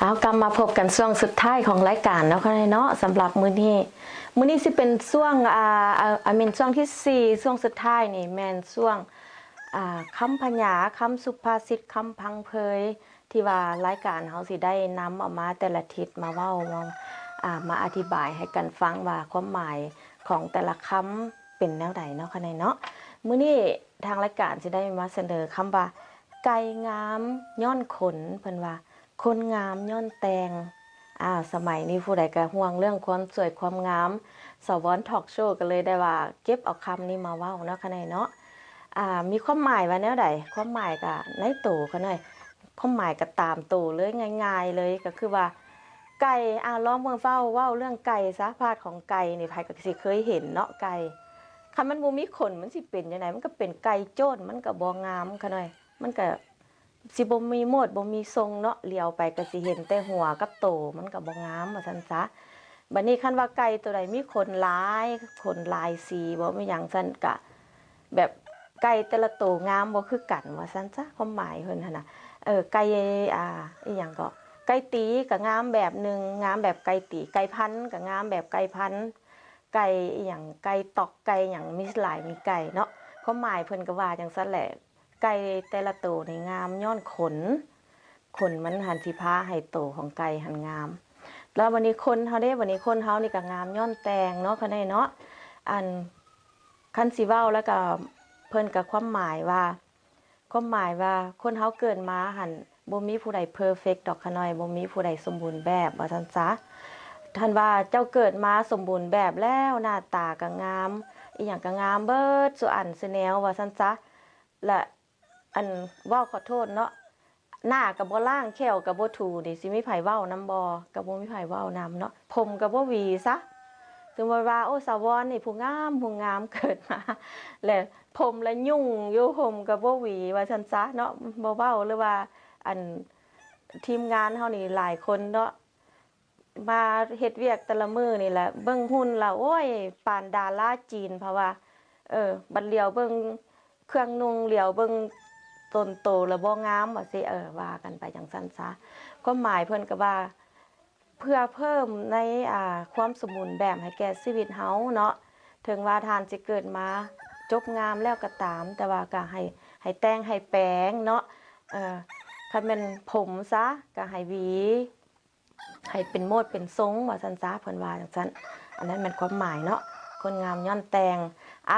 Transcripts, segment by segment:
เอากลับมาพบกันช่วงสุดท้ายของรายการแล้วค่ะเนาะสำหรับมื้อนี้สิเป็นช่วงเมนช่วงที่4ช่วงสุดท้ายนี่แม่นช่วงคำพญาคำสุภาษิตคำพังเพยที่ว่ารายการเฮาสิได้นำเอามาแต่ละทิศมาเว้ามาอธิบายให้กันฟังว่าความหมายของแต่ละคำเป็นแนวใดเนาะค่ะเนาะมื้อนี้ทางรายการสิได้มาเสนอคำว่าไก่งามย้อนขนเพิ่นว่าคนงามย้อนแตงสมัยนี้ผู้ใดก็ห่วงเรื่องความสวยความงามสวรรค์ทอล์กโชว์ก็เลยได้ว่าเก็บเอาคำนี้มาเว้าเนาะค่ะเนาะมีความหมายว่าแนวใดความหมายก็ในโตเขาหน่อยความหมายก็ตามโตเลยง่ายๆเลยก็คือว่าไก่ลองเบิ่งเว้าเรื่องไก่ซะพาดของไก่นี่ไผก็สิเคยเห็นเนาะไก่คันมันบ่มีขนมันสิเป็นจังไดมันก็เป็นไก่โจ้นมันก็บ่งามค่ะหน่อยมันก็สิบ่มีโมดบ่มีทรงเนาะเลี้ยวไปก็สิเห็นแต่หัวกับโตมันก็บ่งามว่าซั่นซะบัดนี้คันว่าไก่ตัวใดมีขนหลายขนหลายสีบ่มีหยังซั่นก็แบบไก่แต่ละตัวงามบ่คือกันว่าซั่นซะความหมายเพิ่นหั่นน่ะไก่อีหยังก็ไก่ตีก็งามแบบนึงงามแบบไก่ตีไก่พันธุ์ก็งามแบบไก่พันธุ์ไก่อีหยังไก่ตอกไก่หยังมีหลายมีไก่เนาะความหมายเพิ่นก็ว่าจังซั่นแหละไก่แต่ละตัวนี่งามย้อนขนมันหันสิพาให้โตของไก่หันงามแล้ววันนี้คนเฮาวันนี้คนเฮานี่ก็งามย้อนแตงเนาะค่ะเนาะอันคันสิเว้าแล้วก็เพิ่นก็ความหมายว่าคนเฮาเกิดมาหันบ่มีผู้ใดเพอร์เฟกต์ดอกค่ะน้อยบ่มีผู้ใดสมบูรณ์แบบว่าซั่นซะท่านว่าเจ้าเกิดมาสมบูรณ์แบบแล้วหน้าตาก็งามอีหยังก็งามเบิดซุอันซุแนวว่าซั่นซะและอันเว้าขอโทษเนาะหน้าก็บ่ล้างแข้วก็บ่ถูนี่สิมีไผเว้านำบ่ก็บ่มีไผเว้านำเนาะผมก็บ่หวีซะสมมุติว่าโอ้สาวรนี่ผู้งามเกิดมาแล้วผมละยุ่งอยู่ผมก็บ่หวีว่าซั่นซะเนาะบ่เว้าหรือว่าอันทีมงานเฮานี่หลายคนเนาะมาเฮ็ดเวียกแต่ละมื้อนี่แหละเบิ่งหุ่นแล้วโอ้ยปานดาราจีนเพราะว่าบัดเหลียวเบิ่งเครื่องนุ่งเหลียวเบิ่งต้นโตแล้วบ่งามว่าสิว่ากันไปจังซั่นซะความหมายเพิ่นก็ว่าเพื่อเพิ่มในความสมบูรณ์แบบให้แก่ชีวิตเฮาเนาะถึงว่าทานสิเกิดมาจบงามแล้วก็ตามแต่ว่าก็ให้แต่งให้แปลงเนาะคันแม่นผมซะก็ให้หวีให้เป็นโมดเป็นทรงว่าซั่นซะเพิ่นว่าจังซั่นอันนั้นแม่นความหมายเนาะคนงามย้อนแต่ง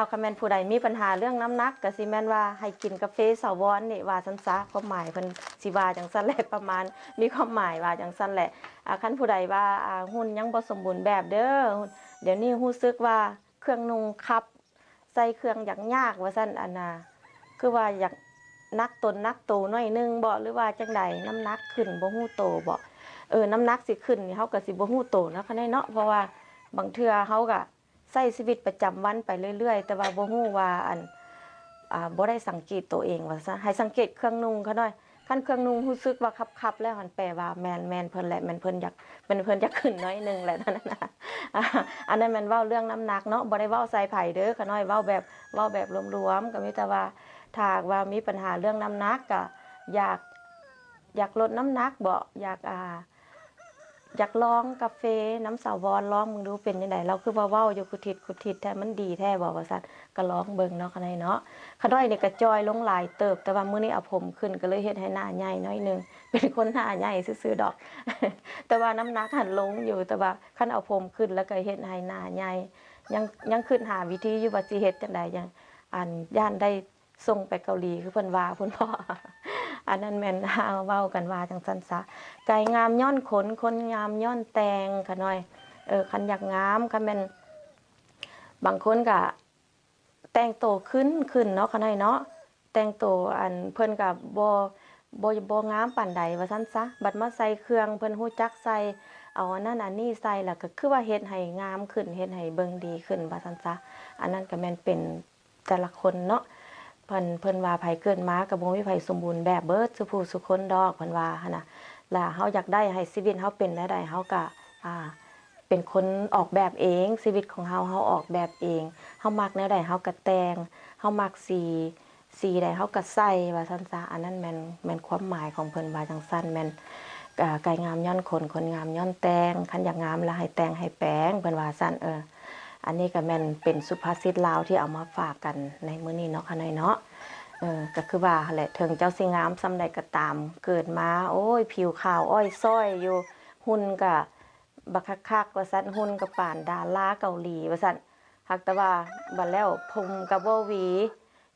คันแม่นผู้ใดมีปัญหาเรื่องน้ำหนักก็สิแม่นว่าให้กินกาแฟสาวรนี่ว่าซั่นซะความหมายเพิ่นสิว่าจังซั่นแหละประมาณมีความหมายว่าจังซั่นแหละคันผู้ใดว่าหุ่นยังบ่สมบูรณ์แบบเด้อเดี๋ยวนี้รู้สึกว่าเครื่องนุ่งคับใส่เครื่องยากว่าซั่นอันน่ะคือว่าอยากนักตนนักโตหน่อยนึงบ่หรือว่าจังใดน้ำหนักขึ้นบ่ฮู้โตบ่น้ำหนักสิขึ้นนี่เฮาก็สิบ่ฮู้โตเนาะค่ะเนาะเพราะว่าบางเทื่อเฮาก็ใช้ชีวิตประจำวันไปเรื่อยๆแต่ว่าบ่ฮู้ว่าบ่ได้สังเกตตัวเองว่าซะให้สังเกตเครื่องนุ่งเขาหน่อยคันเครื่องนุ่งรู้สึกว่าคับๆแล้วหันแปลว่าแม่นเพิ่นแหละแม่นเพิ่นอยากขึ้นน้อยนึงแหละนั่นน่ะอันนั้นแม่นเว้าเรื่องน้ำหนักเนาะบ่ได้เว้าใส่ไผเด้อขาน้อยเว้าแบบรวมๆก็มีแต่ว่าถ้าหากว่ามีปัญหาเรื่องน้ำหนักก็อยากลดน้ำหนักบ่อยากลองกาแฟน้ำสาวรลองมึงดูเป็นจังไดเราคือว่าเว้าอยู่คุทิศแท้มันดีแท้บ่ว่าซั่นก็ลองเบิ่งเนาะค่ะเนาะขาน้อยนี่ก็จอยลงหลายเติบแต่ว่ามื้อนี้เอาผมขึ้นก็เลยเฮ็ดให้หน้าใหญ่น้อยนึงเป็นคนหน้าใหญ่ซื่อๆดอกแต่ว่าน้ำหนักหันลงอยู่แต่ว่าคันเอาผมขึ้นแล้วก็เฮ็ดให้หน้าใหญ่ยังคิดหาวิธีอยู่ว่าสิเฮ็ดจังไดยังย่านได้ส่งไปเกาหลีคือเพิ่นว่าพุ่นพ่ออันนั้นแม่นเว้ากันว่าจังซั่นซะไก่งามย้อนขนคนงามย้อนแตงค่ะน้อยคันอยากงามคันแม่นบางคนก็แต่งโตขึ้นเนาะค่ะน้อยเนาะแต่งโตเพิ่นก็บ่งามปานใดว่าซั่นซะบัดมาใส่เครื่องเพิ่นฮู้จักใส่เอาอันนั้นอันนี้ใส่แล้วก็คือว่าเฮ็ดให้งามขึ้นเฮ็ดให้เบิ่งดีขึ้นว่าซั่นซะอันนั้นก็แม่นเป็นแต่ละคนเนาะเพิ่นว่าไผเกิดมาก็บ่มีไผสมบูรณ์แบบเบิดซุผู้ซุคนดอกเพิ่นว่าหั่นน่ะแล้วเฮาอยากได้ให้ชีวิตเฮาเป็นแนวใดเฮาก็เป็นคนออกแบบเองชีวิตของเฮาออกแบบเองเฮามักแนวใดเฮาก็แต่งเฮามักสีใดเฮาก็ใส่ว่าซั่นซะอันนั้นแม่นความหมายของเพิ่นว่าจังซั่นแม่น ไก่งามย้อนคนงามย้อนแตงคันอยากงามแล้วให้แต่งให้แปลงเพิ่นว่าซั่นอันนี้ก็แม่นเป็นสุภาษิตลาวที่เอามาฝากกันในมื้อนี้เนาะค่ะน้อยเนาะก็คือว่าแหละถึงเจ้าสิงามซำใดก็ตามเกิดมาโอ้ยผิวขาวอ้อยส้อยอยู่หุ่นก็บักคักๆว่าซั่นหุ่นก็ปานดาราเกาหลีว่าซั่นหักแต่ว่าบัดแล้วผมก็บ่หวี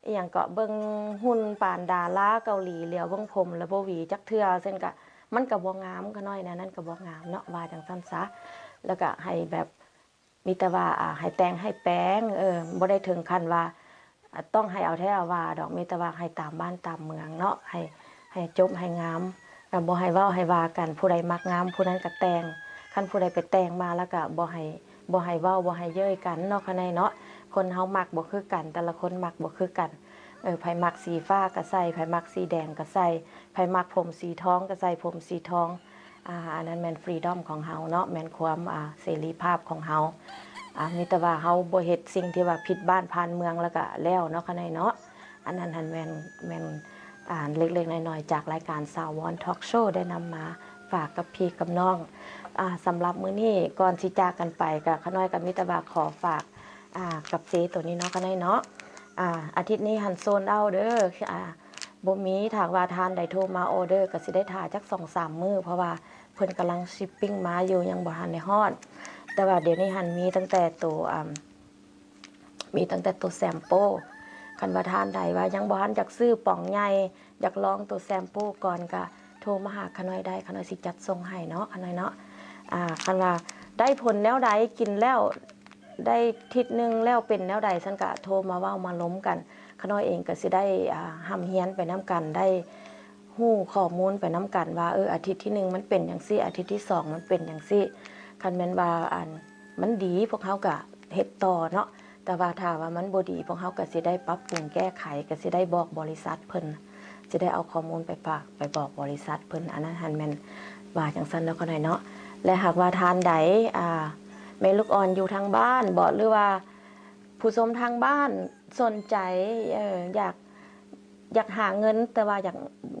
อีหยังก็เบิ่งหุ่นปานดาราเกาหลีเหลียวเบิ่งผมแล้วบ่หวีจักเทื่อเส้นก็มันก็บ่งามก็น้อยนะนั่นก็บ่งามเนาะว่าจังซั่นซะแล้วก็ให้แบบมีแต่ว่าให้แต่งให้แปลงบ่ได้ถึงขั้นว่าต้องให้เอาแท้เอาว่าดอกมีแต่ว่าให้ตามบ้านตามเมืองเนาะให้จบให้งามบ่ให้เว้าให้ว่ากันผู้ใดมักงามผู้นั้นก็แต่งคันผู้ใดไปแต่งมาแล้วก็บ่ให้เว้าบ่ให้เย้ยกันเนาะค่ะเนาะคนเฮามักบ่คือกันแต่ละคนมักบ่คือกันไผมักสีฟ้าก็ใส่ไผมักสีแดงก็ใส่ไผมักผมสีทองก็ใส่ผมสีทองอันนั้นแม่นฟรีดอมของเฮาเนาะแม่นความเสรีภาพของเฮามีแต่ว่าเฮาบ่เฮ็ดสิ่งที่ว่าผิดบ้านผ่านเมืองแล้วก็แล้วเนาะค่ะเนาะอันนั้นหันแม่นเล็กๆน้อยๆจากรายการสาวอนทอล์กโชว์ได้นำมาฝากกับพี่กับน้องสำหรับมื้อนี้ก่อนสิจากกันไปก็ขน้อยกับมิตรบาขอฝากกับเจตัวนี้เนาะขน้อยเนาะอาทิตย์นี้หันโซนเอาเด้อบ่มีถากว่าทานได้โทรมาออเดอร์ก็สิได้ถ่าจัก 2-3 มื้อเพราะว่าเพิ่นกำลังชิปปิ้งมาอยู่ยังบ่ทันได้ฮอดแต่ว่าเดี๋ยวนี้หันมีตั้งแต่ตัวแซมเปิลคันว่าทานใดว่ายังบ่ทันอยากซื้อป่องใหญ่อยากลองตัวแซมเปิลก่อนก็โทรมาหาขน้อยได้ขน้อยสิจัดส่งให้เนาะขน้อยเนาะคันว่าได้ผลแนวใดกินแล้วได้ทิศนึงแล้วเป็นแนวใดซั่นก็โทรมาเว้ามาล้มกันขน้อยเองก็สิได้ห่ำเฮียนไปนํกันได้ฮู้ข้อมูลไปนํกันว่าอาทิตย์ที่1มันเป็นจังซี่อาทิตย์ที่2มันเป็นจังซี่คันแม่นว่ามันดีพวกเฮาก็เฮ็ดต่อเนาะแต่ว่าถ้าว่ามันบ่ดีพวกเฮาก็สิได้ปรับปรุงแก้ไขก็สิได้บอกบริษัทเพิ่นสิได้เอาข้อมูลไปฝากไปบอกบริษัทเพิ่นอันนั้นหันแม่นว่าจังซั่นแล้วก็ได้เนาะและหากว่าทานใดแม่ลูกอ่อนอยู่ทางบ้านบ่หรือว่าผู้ชมทางบ้านสนใจอยากหาเงินแต่ว่า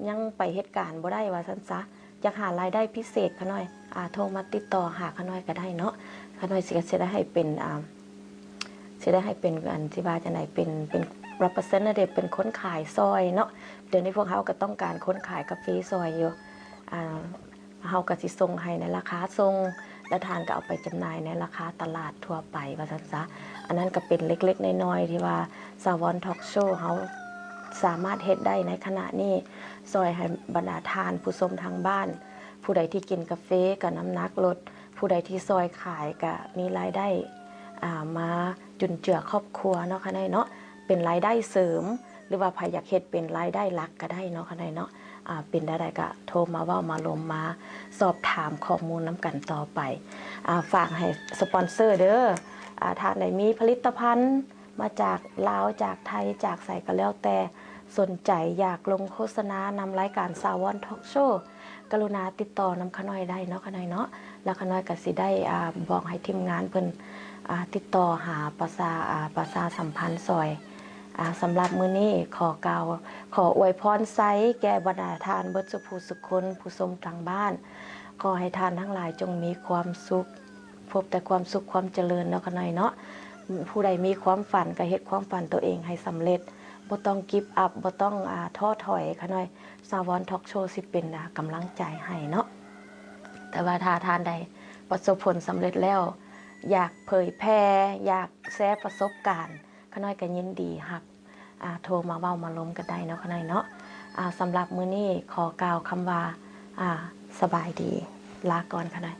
ยังไปเหตุการณ์บ่ได้ว่าซั่นซะอยากหารายได้พิเศษขะน้อยโทรมาติดต่อหาขะน้อยก็ได้เนาะขะน้อยสิได้ให้เป็นอันที่ว่าจังได๋เป็น representative เป็นคนขายซอยเนาะเดี๋ยวนี้พวกเฮาก็ต้องการคนขายกาแฟซอยอยู่เฮาก็สิส่งให้ในราคาส่งและทานก็เอาไปจำหน่ายในราคาตลาดทั่วไปว่าซั่นซะอันนั้นก็เป็นเล็กๆน้อยๆที่ว่าสาวอนทอล์กโชว์เฮาสามารถเฮ็ดได้ในขณะนี้ซอยให้บรรดาทานผู้ชมทางบ้านผู้ใดที่กินกาแฟก็น้ำหนักลดผู้ใดที่ซอยขายก็มีรายได้มาจุนเจือครอบครัวเนาะค่ะเนาะเป็นรายได้เสริมหรือว่าใครอยากเฮ็ดเป็นรายได้หลักก็ได้เนาะค่ะเนาะเป็นได้ก็โทรมาเว้ามาลมมาสอบถามข้อมูลนำกันต่อไปฝากให้สปอนเซอร์เด้อถ้าไหนมีผลิตภัณฑ์มาจากลาวจากไทยจากไสก็แล้วแต่สนใจอยากลงโฆษณานำรายการสาวอนทอล์กโชว์กรุณาติดต่อนำขน้อยได้เนาะขน้อยเนาะแล้วขน้อยก็สิได้บอกให้ทีมงานเพิ่นติดต่อหาประชาสัมพันธ์ซอยสำหรับมื้อนี้ขออวยพรไซแก่บรรดาทานเบิดสุผู้สุคนผู้ชมทางบ้านขอให้ทานทั้งหลายจงมีความสุขพบแต่ความสุขความเจริญเนาะขน้อยเนาะผู้ใดมีความฝันก็เฮ็ดความฝันตัวเองให้สำเร็จบ่ต้องกิฟต์อัพบ่ต้องท้อถอยขน้อยสาวอนทอล์กโชว์สิเป็นกำลังใจให้เนาะแต่ว่าถ้าทานใดประสบผลสำเร็จแล้วอยากเผยแพร่อยากแชร์ประสบการณ์ขน้อยก็ยินดีครับโทรมาเว้ามาล้มกันได้เนาะขน้อยเนาะสำหรับมื้อนี้ขอกล่าวคำว่าสบายดีลาก่อนขน้อย